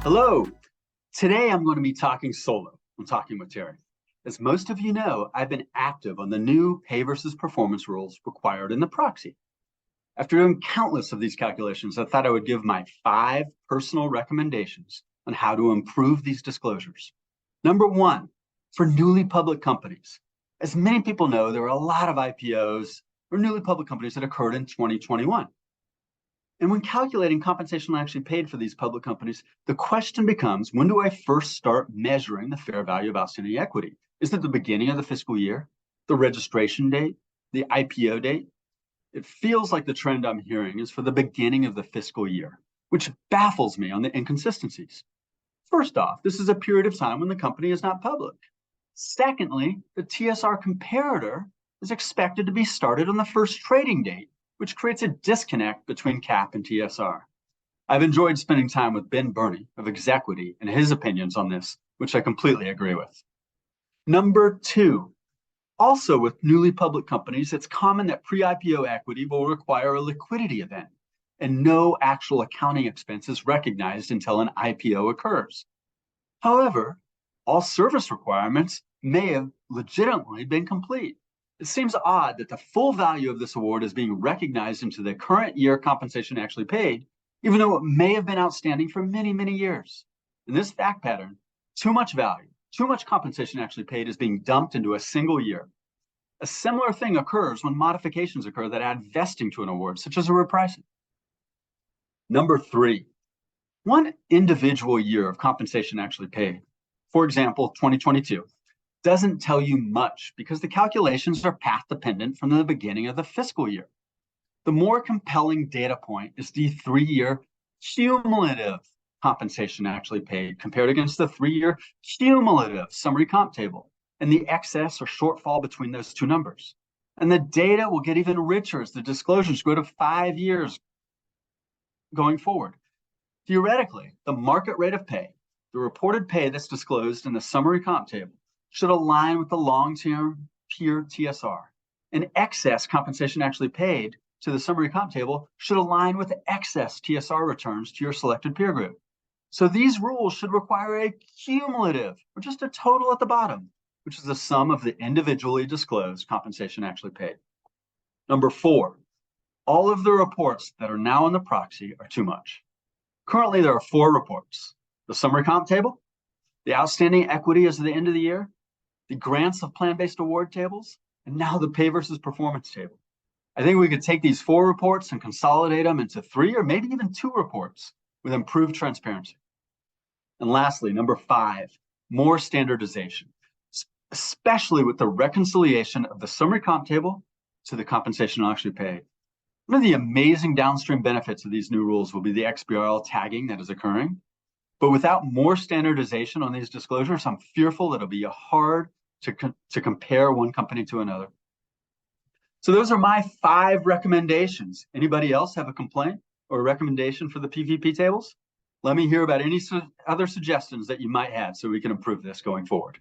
Hello. Today I'm going to be talking solo. I'm talking with Terry. As most of you know, I've been active on the new pay versus performance rules required in the proxy. After doing countless of these calculations, I thought I would give my 5 personal recommendations on how to improve these disclosures. Number 1, for newly public companies. As many people know, there are a lot of IPOs or newly public companies that occurred in 2021. And when calculating compensation actually paid for these public companies, the question becomes, when do I first start measuring the fair value of outstanding equity? Is it the beginning of the fiscal year, the registration date, the IPO date? It feels like the trend I'm hearing is for the beginning of the fiscal year, which baffles me on the inconsistencies. First off, this is a period of time when the company is not public. Secondly, the TSR comparator is expected to be started on the first trading date, which creates a disconnect between CAP and TSR. I've enjoyed spending time with Ben Burney of Exequity and his opinions on this, which I completely agree with. Number 2, also with newly public companies, it's common that pre-IPO equity will require a liquidity event and no actual accounting expense is recognized until an IPO occurs. However, all service requirements may have legitimately been complete. It seems odd that the full value of this award is being recognized into the current year compensation actually paid, even though it may have been outstanding for many, many years. In this fact pattern, too much value, too much compensation actually paid is being dumped into a single year. A similar thing occurs when modifications occur that add vesting to an award, such as a repricing. Number 3, one individual year of compensation actually paid, for example, 2022, doesn't tell you much because the calculations are path dependent from the beginning of the fiscal year. The more compelling data point is the 3-year cumulative compensation actually paid compared against the 3-year cumulative summary comp table and the excess or shortfall between those two numbers. And the data will get even richer as the disclosures go to 5 years going forward. Theoretically, the market rate of pay, the reported pay that's disclosed in the summary comp table, should align with the long-term peer TSR. And excess compensation actually paid to the summary comp table should align with excess TSR returns to your selected peer group. So these rules should require a cumulative, or just a total at the bottom, which is the sum of the individually disclosed compensation actually paid. Number 4, all of the reports that are now in the proxy are too much. Currently, there are 4 reports: the summary comp table, the outstanding equity as of the end of the year, the grants of plan-based award tables, and now the pay versus performance table. I think we could take these 4 reports and consolidate them into 3 or maybe even 2 reports with improved transparency. And lastly, number 5, more standardization, especially with the reconciliation of the summary comp table to the compensation actually paid. One of the amazing downstream benefits of these new rules will be the XBRL tagging that is occurring. But without more standardization on these disclosures, I'm fearful that it'll be hard to compare one company to another. So those are my 5 recommendations. Anybody else have a complaint or a recommendation for the PVP tables? Let me hear about any other suggestions that you might have so we can improve this going forward.